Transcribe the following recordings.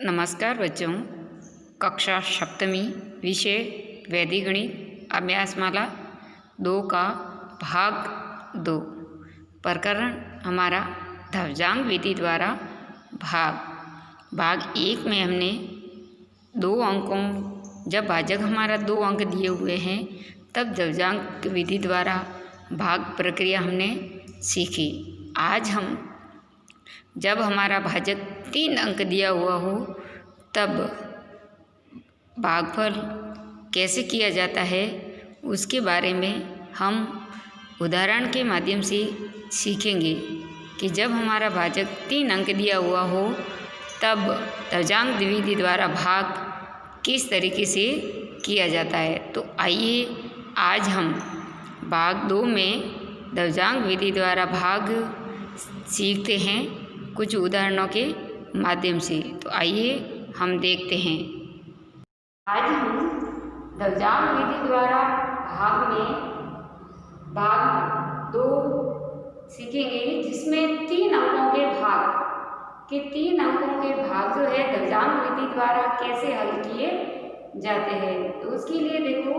नमस्कार बच्चों, कक्षा सप्तमी विषय वैदिक गणित अभ्यासमाला 2 का भाग 2 प्रकरण हमारा ध्वजांक विधि द्वारा भाग 1 में हमने 2 अंकों जब भाजक हमारा 2 अंक दिए हुए हैं तब ध्वजांक विधि द्वारा भाग प्रक्रिया हमने सीखी। आज हम जब हमारा भाजक 3 अंक दिया हुआ हो तब भागफल कैसे किया जाता है उसके बारे में हम उदाहरण के माध्यम से सीखेंगे कि जब हमारा भाजक 3 अंक दिया हुआ हो तब ध्वजांक विधि द्वारा भाग किस तरीके से किया जाता है। तो आइए आज हम भाग 2 में ध्वजांक विधि द्वारा भाग सीखते हैं कुछ उदाहरणों के माध्यम से। तो आइए हम देखते हैं। आज हम ध्वजांक विधि द्वारा भाग में भाग 2 सीखेंगे जिसमें 3 अंकों के भाग जो है ध्वजांक विधि द्वारा कैसे हल किए जाते हैं। तो उसके लिए देखो,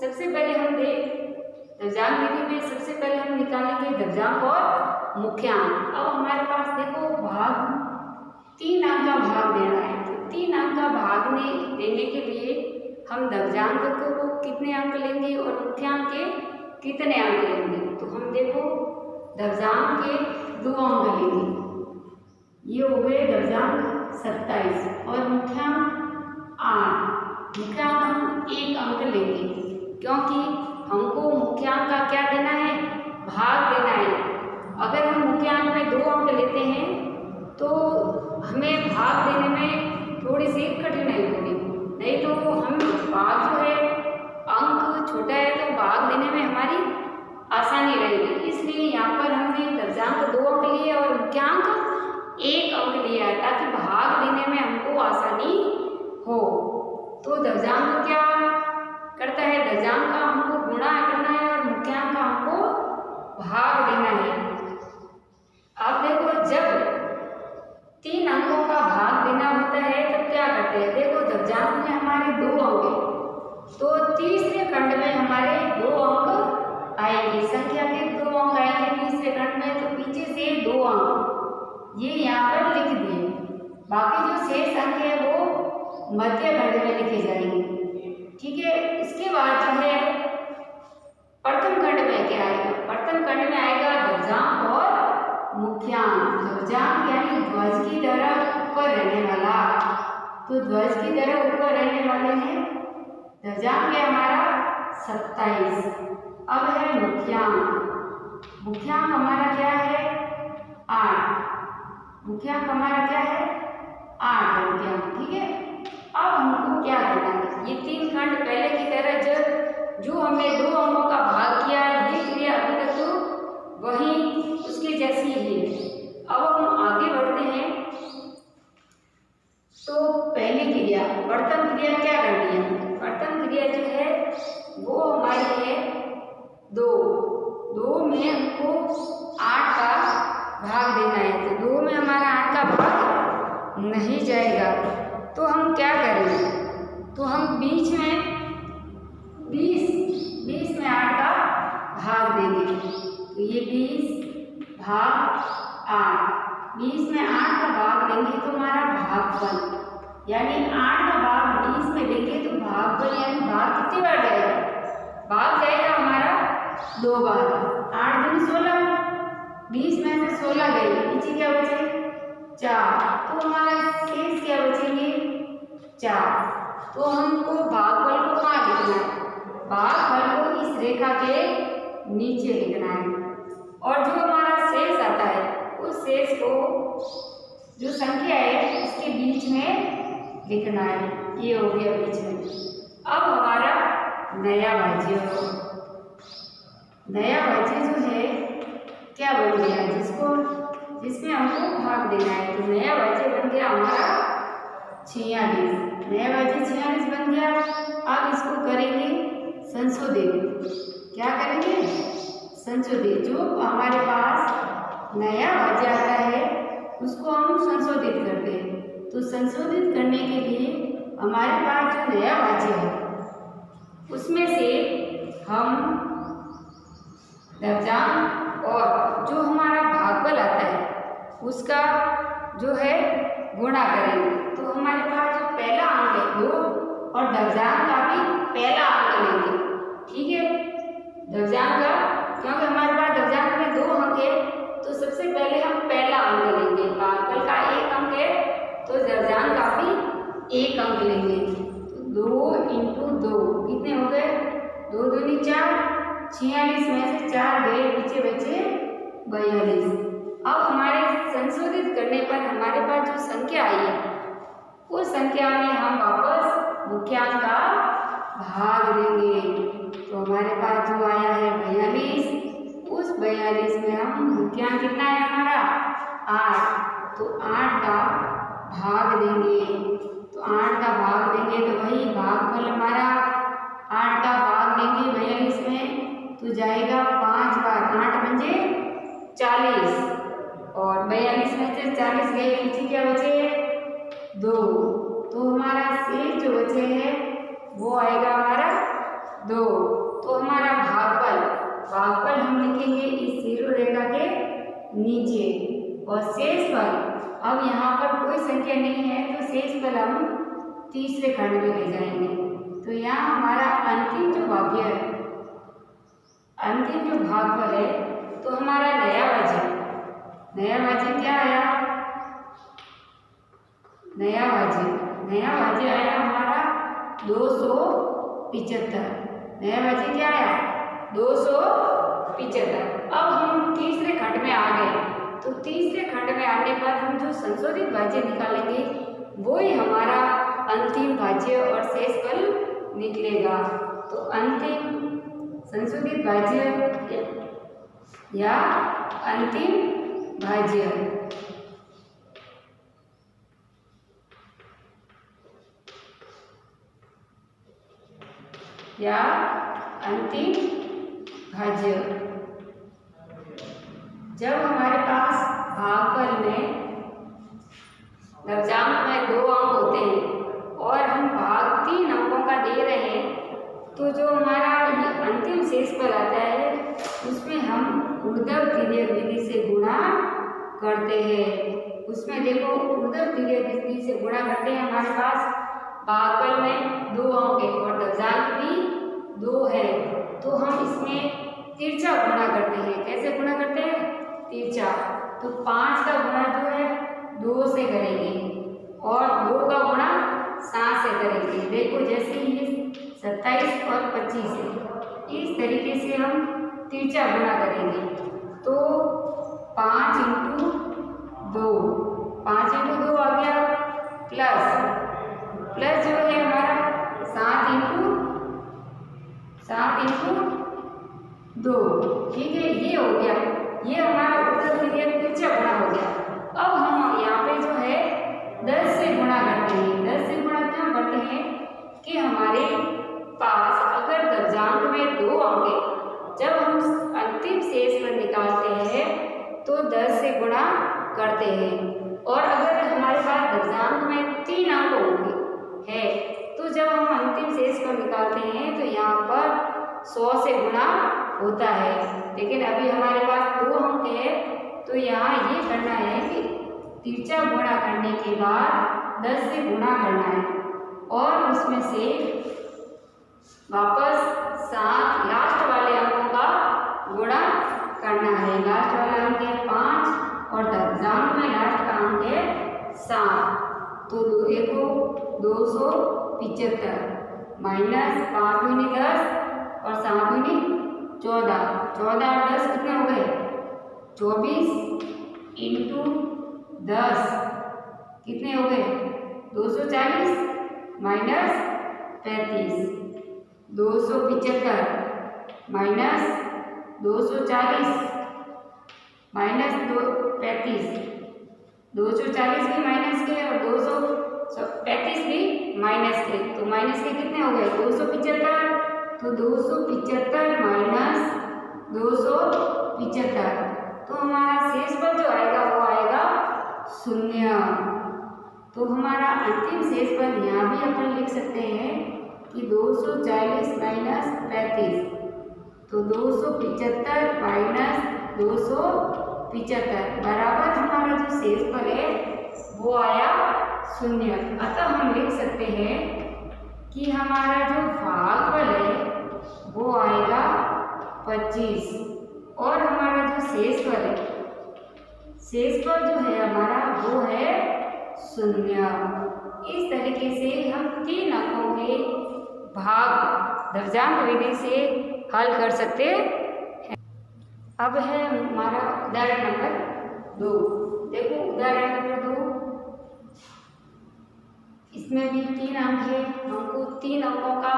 सबसे पहले हम ध्वजांक विधि में सबसे पहले हम निकालेंगे ध्वजांक और मुख्यांक। अब हमारे पास देखो भाग 3 अंक का भाग देना है, तो 3 अंक का भाग देने के लिए हम ध्वजांक को कितने अंक लेंगे और मुख्यांक के कितने अंक लेंगे। तो हम देखो ध्वजांक के 2 अंक लेंगे, ये हो गए ध्वजांक 27 और मुख्यांक 8। मुख्यांक हम 1 अंक लेंगे क्योंकि हमको मुख्यांक का क्या देना है, भाग देना है। अगर हम मुख्यांक में 2 अंक लेते हैं तो हमें भाग देने में थोड़ी सी कठिनाई होगी, नहीं तो हम भाग जो है अंक छोटा है तो भाग देने में हमारी आसानी रहेगी। इसलिए यहाँ पर हमने ध्वजांक 2 अंक लिए और मुख्यांक 1 अंक लिया है ताकि भाग देने में हमको आसानी हो। तो ध्वजांक क्या करता है, ध्वजांक का हमको गुणा करना है और मुख्यांक का हमको भाग देना है। अब देखो जब 3 अंकों का भाग देना होता है तब क्या करते हैं, देखो ध्वजांक में हमारे 2 अंक हैं तो तीसरे खंड में हमारे 2 अंक आएंगे, संख्या के 2 अंक आएंगे तीसरे खंड में, तो पीछे से 2 अंक ये यहाँ पर लिख दिए। बाकी जो शेष अंक है वो मध्य खंड में लिखे जाएंगे, ठीक है। इसके बाद जो है प्रथम खंड में क्या आएगा, प्रथम खंड में आएगा ध्वजांक और मुख्यांक। ध्वजांक यानी ध्वज की तरह ऊपर रहने वाला, तो ध्वज की तरह ऊपर रहने वाले हैं ध्वजांक है हमारा 27। अब है मुख्यांक। मुख्यांक हमारा क्या है 8। मुख्यांक हमारा क्या है 8 है मुख्यांक, ठीक है। अब हमको क्या करना है, ये 3 खंड पहले की तरह जो हमने 2 अंकों का भाग किया है ये क्रिया अभी तक तो वही उसके जैसी ही है। अब हम आगे बढ़ते हैं तो पहली क्रिया प्रथम क्रिया क्या करनी है, प्रथम क्रिया जो है वो हमारी है 2 में हमको 8 का भाग देना है। तो 2 में हमारा 8 का भाग नहीं जाएगा तो हम क्या करेंगे, तो हम बीच में 20 में 8 का भाग देंगे। तो ये 20 भाग 8, 20 में 8 का भाग देंगे तो हमारा भागफल यानी 8 का भाग 20 में देंगे तो भागफल यानी भाग कितनी बार जाएगा, भाग जाएगा हमारा 2 बार। 8 दूनी 16, 20 में से 16 गए, नीचे क्या बचे 4, तो हमारा शेष क्या बचेंगे 4। तो हमको भागफल को कहाँ लिखना है, भागफल को इस रेखा के नीचे लिखना है और जो हमारा शेष आता है उस शेष को जो संख्या है उसके बीच में लिखना है, ये हो गया बीच में। अब हमारा नया भाज्य जो है क्या बन गया, जिसमें हमको भाग देना है। तो नया भाज्य बन गया हमारा 46, नया भाज्य 46 बन गया। अब इसको करेंगे संशोधित, क्या करेंगे संशोधित। जो हमारे पास नया भाज्य आता है उसको हम संशोधित करते हैं। तो संशोधित करने के लिए हमारे पास जो नया भाज्य है उसमें से हम दर्जांक और जो हमारा भागफल आता है उसका जो है गुणा करेंगे। तो हमारे पास जो पहला अंक है 2 और दर्जांक का भी पहला अंक लेंगे। ठीक है, दर्जांक का, क्योंकि हमारे पास दर्जांक में 2 अंक है तो सबसे पहले हम पहला अंक लेंगे। भागफल का 1 अंक है तो दर्जांक का भी 1 अंक लेंगे। तो 2 × 2 कितने हो गए? 2 दूनी 4, 46 में से 4 गए, पीछे बचे 42। अब हमारे संशोधित करने पर हमारे पास जो संख्या आई है उस संख्या में हम वापस मुख्यांक का भाग देंगे। तो हमारे पास जो आया है 42, उस 42 में हम मुख्यांक कितना है हमारा 8, तो 8 का भाग देंगे। तो 8 का भाग देंगे तो वही भागफल हमारा 8 का भाग देंगे 42 में तो जाएगा 5 बार 8 पंजे 40 और 42 में से 40 गए, पीछे क्या बचे 2। तो हमारा शेष जो बचे है वो आएगा हमारा 2। तो हमारा भागफल हम लिखेंगे इस जीरो रेखा के नीचे और शेषफल, अब यहाँ पर कोई संख्या नहीं है तो शेषफल हम तीसरे खंड में ले जाएंगे। तो यहाँ हमारा अंतिम जो भागफल है तो हमारा नया भाज्य क्या आया? नया भाज्य आया हमारा 275। नया भाज्य क्या आया? 275। अब हम तीसरे खंड में आ गए तो तीसरे खंड में आने पर हम जो संशोधित भाज्य निकालेंगे वो ही हमारा अंतिम भाज्य और शेषफल निकलेगा। तो अंतिम संशोधित भाज्य या अंतिम भाज्य या अंतिम भाज्य, जब हमारे पास भागफल में दर्जांक में 2 अंक होते हैं और हम भाग 3 अंकों का दे रहे हैं तो जो हमारा अंतिम शेषफल आता है उसमें हम ऊर्ध्व तिर्यक विधि से गुणा करते हैं। उसमें देखो ऊर्ध्व तिर्यक विधि से गुणा करते हैं, हमारे पास भागफल में 2 अंक है और दर्जांक भी 2 है तो हम इसमें तिरछा गुणा करते हैं। कैसे गुणा करते हैं? तिरछा। तो 5 का गुणा जो है 2 से करेंगे और 2 का गुणा 7 से करेंगे। देखो जैसे ये 27 और 25 है, इस तरीके से हम तिरछा गुणा करेंगे। तो 5 × 2 आ गया प्लस जो है हमारा 7 × 2। ठीक है, ये हो गया, ये हमारा ऊर्ध्व तिर्यक तिरछा गुणा हो गया। अब हम यहाँ पे जो है 10 से गुणा करते हैं। 10 से गुणा क्यों करते हैं कि हमारे पास अगर दर्जांक में 2 अंक है, जब हम अंतिम शेषफल निकालते हैं तो 10 से गुणा करते हैं और अगर हमारे पास दर्जांक में 3 अंक होंगे है तो जब हम अंतिम शेषफल निकालते हैं तो यहाँ पर 100 से गुणा होता है। लेकिन अभी हमारे पास 2 अंक है तो यहाँ ये करना है कि तिरछा गुणा करने के बाद 10 से गुणा करना है और उसमें से वापस 7 लास्ट वाले अंकों का गुणा करना है। लास्ट वाला अंक है 5 और दर्जांक में लास्ट का अंक है 7। तो देखो 275 माइनस 5 दूनी 10 और 7 दूनी 14। 14 और 10 कितने हो गए? 24 × 10 कितने हो गए? 240 माइनस 35। 275 minus 240 minus 35। 240 भी माइनस के और 235 भी माइनस के, तो माइनस के कितने हो गए? 275। तो 275 माइनस 275 तो हमारा शेषफल जो आएगा वो आएगा 0। तो हमारा अंतिम शेषफल यहाँ भी अपन लिख सकते हैं कि 240 माइनस 35, तो 275 माइनस 275 बराबर हमारा जो शेषफल है वो आया 0। अतः हम लिख सकते हैं कि हमारा जो भागफल है वो आएगा 25 और हमारा जो शेषफल है, शेषफल जो है हमारा वो है 0। इस तरीके से हम 3 अंकों के भाग दर्जांक विधि से हल कर सकते हैं। अब है हमारा उदाहरण नंबर 2। देखो उदाहरण नंबर 2, इसमें भी 3 अंक है, हमको 3 अंकों का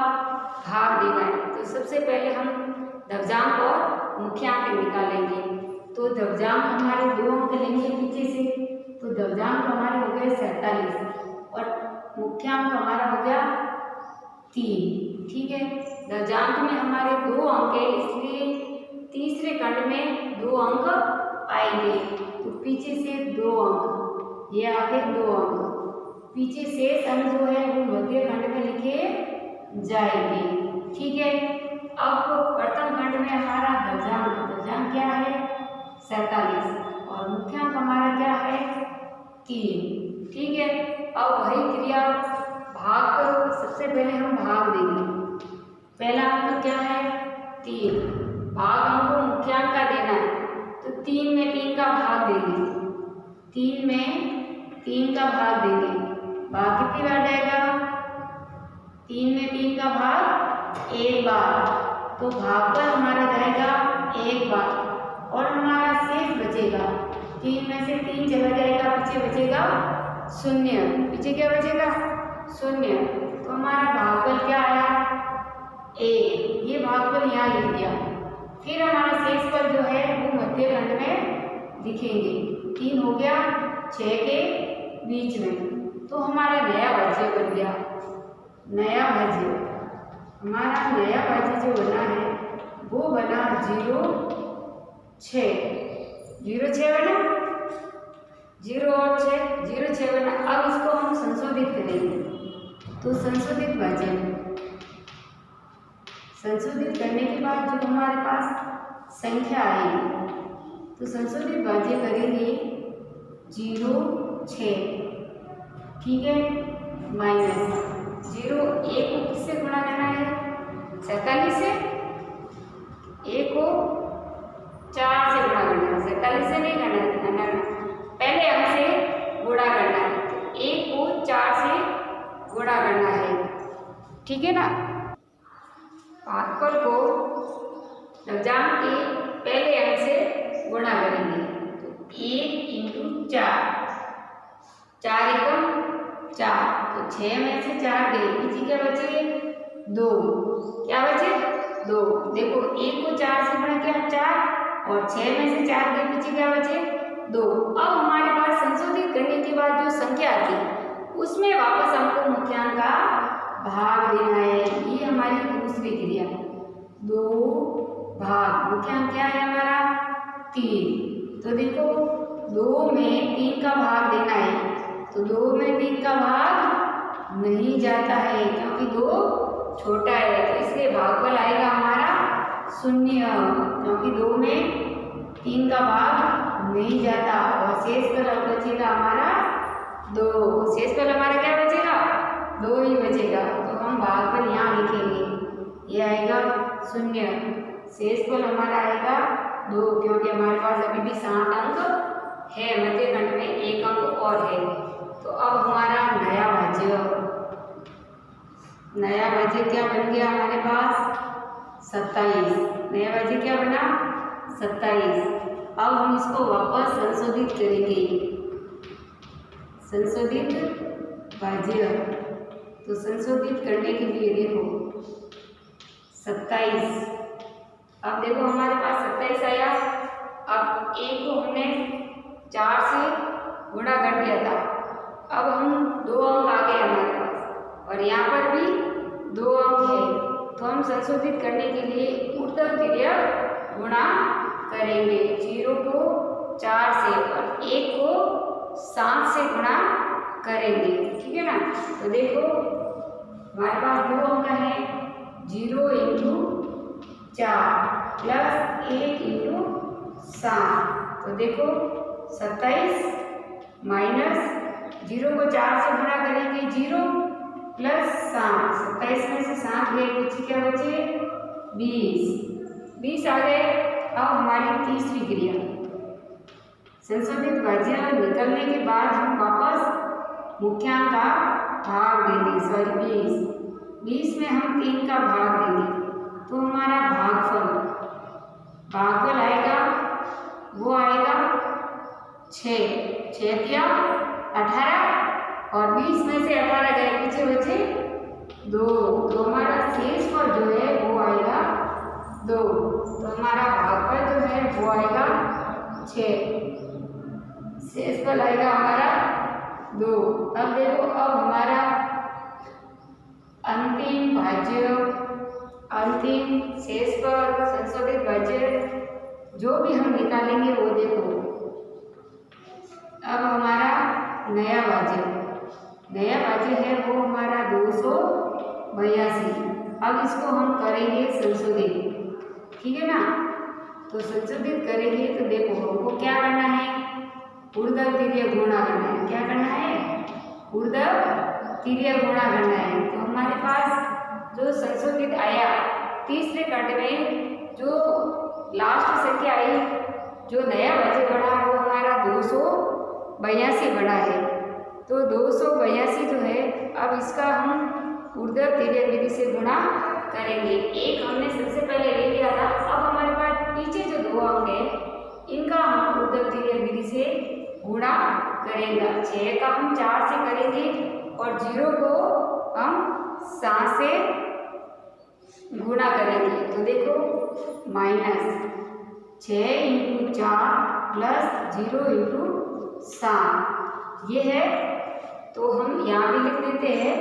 भाग देना है। तो सबसे पहले हम दर्जांक और मुख्यांक निकालेंगे। तो दर्जांक हमारे 2 अंक लेंगे पीछे से, तो दर्जांक हमारे हो गए 47 और मुख्यांक हमारा हो गया 3। ठीक है, दर्जांक में हमारे 2 अंक है, इसलिए तीसरे खंड में 2 अंक आएंगे। तो पीछे से 2 अंक, ये आगे 2 अंक, पीछे शेष अंक जो है वो मध्य खंड में लिखे जाएंगे। ठीक है, अब प्रथम खंड में हमारा दर्जांक क्या है 47 और मुख्यांक हमारा क्या है 3। ठीक है, अब वही क्रिया भाग को सबसे पहले हम भाग देंगे। पहला अंक क्या है 3, भाग हमको मुख्यांक का देना है, तो 3 में 3 का भाग देंगे, 3 में 3 का भाग देंगे। भाग कितनी बार जाएगा, 3 में 3 का भाग 1 बार, तो भागफल हमारा जाएगा 1 बार और हमारा शेष बचेगा। 3 में से 3 चला जाएगा, पीछे बचेगा 0। पीछे क्या बचेगा 0, तो हमारा भागफल क्या आया 1। ये भागफल यहाँ लिख दिया। फिर हमारा शेषफल जो है वो मध्य खंड में लिखेंगे। 3 हो गया 6 के बीच में, तो हमारा नया भाज्य बन गया। नया भाज्य, हमारा नया भाज्य जो बना है वो बना 0,6 बना, 0 और 6 बना। अब इसको हम संशोधित करेंगे, तो संशोधित करने के बाद जो हमारे पास संख्या आएगी, तो संशोधित भाज्य करेंगे 0,6। ठीक है, माइनस 0, 1 को किससे गुणा करना है 47 से, 1 को 4 से गुणा करना है, 47 से नहीं करना है, पहले अंक से गुणा करना है। तो 1 को 4 से गुणा करना है। ठीक है ना, भागफल को दर्जांक के पहले अंक से गुणा करेंगे, तो 1 × 4, 4 एकम 4, तो 6 में से 4 गए, पीछे क्या बचे 2, क्या बचे 2। देखो 1 को 4 से गुणा किया 4 और 6 में से 4 गए, पीछे क्या बचे 2। अब हमारे पास संशोधित करने के बाद जो संख्या आती है उसमें वापस हमको मुख्यांक का भाग देना है। ये हमारी दूसरी क्रिया, 2 भाग मुख्यांक क्या है हमारा 3। तो देखो 2 में 3 का भाग देना है, तो 2 में 3 का भाग नहीं जाता है क्योंकि 2 छोटा है, तो इसलिए भागफल आएगा हमारा 0, क्योंकि 2 में 3 का भाग नहीं जाता और शेषफल बचेगा हमारा 2। शेषफल हमारा क्या बचेगा 2 ही बचेगा, तो हम भागफल यहाँ लिखेंगे, ये आएगा 0। शेषफल हमारा आएगा 2, क्योंकि हमारे पास अभी भी 7 अंक है, मध्य खंड में 1 अंक और है। तो अब हमारा नया भाज्य क्या बन गया हमारे पास 27। नया भाज्य क्या बना 27। अब हम इसको वापस संशोधित करेंगे, संशोधित भाज्य। तो संशोधित करने के लिए देखो 27, अब देखो हमारे पास 27 आया। अब 1 को हमने 4 से गुणा कर दिया था, अब हम 2 अंक आ गए हमारे पास और यहाँ पर भी 2 अंक है, तो हम संशोधित करने के लिए ऊर्ध्व तिर्यक गुणा करेंगे। 0 को 4 से और 1 को 7 से गुणा करेंगे। ठीक है ना। तो देखो हमारे पास 2 अंक है, 0 इंटू 4 प्लस 1 इंटू 7। तो देखो 27 माइनस 0 को 4 से गुणा करेंगे 0 प्लस 7। 27 में से 7 गए, बची क्या बचे 20 आ गए। अब हमारी तीसरी क्रिया संशोधित भाज्य निकलने के बाद हम वापस मुख्यांक का भाग देंगे, सॉरी 20 में हम 3 का भाग देंगे। तो हमारा भागफल आएगा, वो आएगा 6 या 18 और 20 में से 18 गए, पीछे बचे 2। तो हमारा शेषफल जो है वो आएगा 2। तो हमारा भागफल जो है वो आएगा 6, शेषफल आएगा हमारा 2। अब देखो, अब हमारा अंतिम भाज्य, अंतिम शेषफल, संशोधित भाज्य जो भी हम निकालेंगे वो देखो। अब हमारा नया भाज्य है वो हमारा 282। अब इसको हम करेंगे संशोधित। ठीक है ना। तो संशोधित करेंगे तो देखो हमको क्या करना है, ऊर्ध्व तिर्यक गुणा करना है। क्या करना है, ऊर्ध्व तिर्यक गुणा करना है। तो हमारे पास जो संशोधित आया तीसरे खंड में, जो लास्ट संख्या आई, जो नया भाज्य बढ़ा वो हमारा 282 बढ़ा है। तो 282 जो है, अब इसका हम ऊर्ध्व तिर्यक विधि से गुणा करेंगे। एक हमने सबसे पहले ले लिया था, अब हमारे पास पीछे जो 2 अंक है इनका हम ऊर्ध्व तिर्यक विधि से गुणा करेंगे। 6 का हम 4 से करेंगे और 0 को हम 7 से गुणा करेंगे। तो देखो -6 इंटू 4 प्लस 0 इंटू 7 ये है। तो हम यहाँ भी लिख देते हैं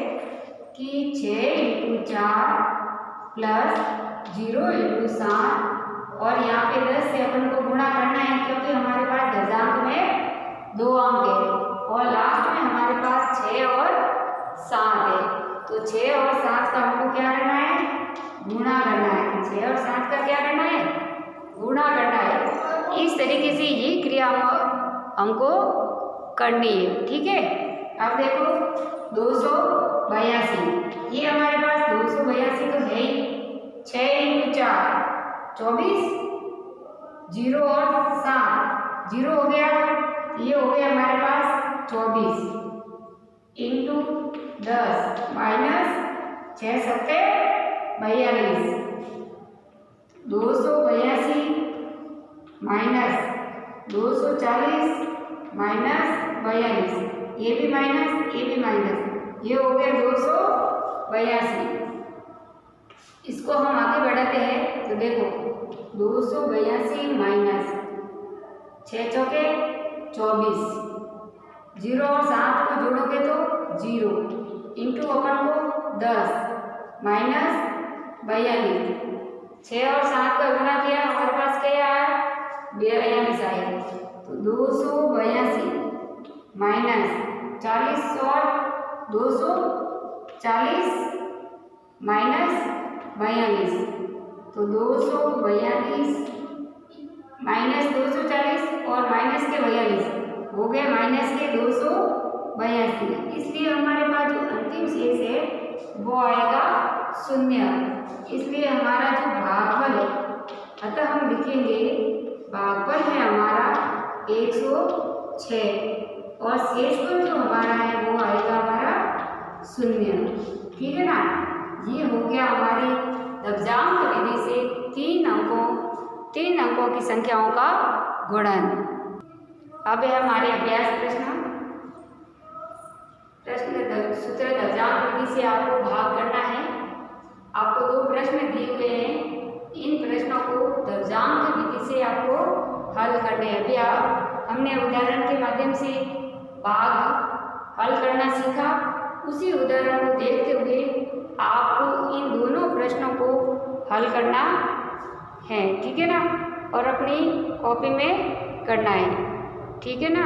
कि 6 इंटू 4 प्लस 0 इंटू 7 और यहाँ पे 10 से अपन को गुणा करना है, क्योंकि हमारे पास दशांक में 2 अंक है और लास्ट में हमारे पास 6 और 7 है। तो 6 और 7 का हमको क्या करना है, गुणा करना है। 6 और 7 का क्या करना है, गुणा करना है। इस तरीके से ये क्रिया हमको करनी है। ठीक है। अब देखो 282, ये हमारे पास 282 तो है ही। 6 इंटू 4 24, 0 और 7, 0 हो गया, ये हो गया हमारे पास 24 इंटू 10 माइनस 6 सत्ते 42, 282 माइनस 240 माइनस 42, ये भी माइनस, ये भी माइनस, ये हो गया 282। इसको हम आगे बढ़ाते हैं तो देखो 282 माइनस 6 चौके 24, 0 और 7 को जोड़ोगे तो 0 इंटू अपन को 10 माइनस 42, 6 और 7 का गुणा किया, हमारे पास क्या आया 42 आया। तो 282 माइनस 40 और 240 माइनस 42, तो 242 माइनस 240 और माइनस के 42 हो गए माइनस के 282। इसलिए हमारे पास जो अंतिम शेष है वो आएगा 0। इसलिए हमारा जो भागफल है, अतः हम लिखेंगे भागफल है हमारा 106 और शेषफल जो हमारा है वो आएगा हमारा 0। ठीक है ना। ये हो गया हमारी लघुगणक विधि से 3 अंकों की संख्याओं का गुणन। अब है हमारे अभ्यास प्रश्न सूत्र लघुगणक विधि से आपको भाग करना है। आपको 2 प्रश्न दिए हुए हैं, इन प्रश्नों को लघुगणक विधि से आपको हल करने हैं। अभी हमने उदाहरण के माध्यम से भाग हल करना सीखा, उसी उदाहरण को देखते हुए आपको इन दोनों प्रश्नों को हल करना है। ठीक है ना। और अपनी कॉपी में करना है। ठीक है ना।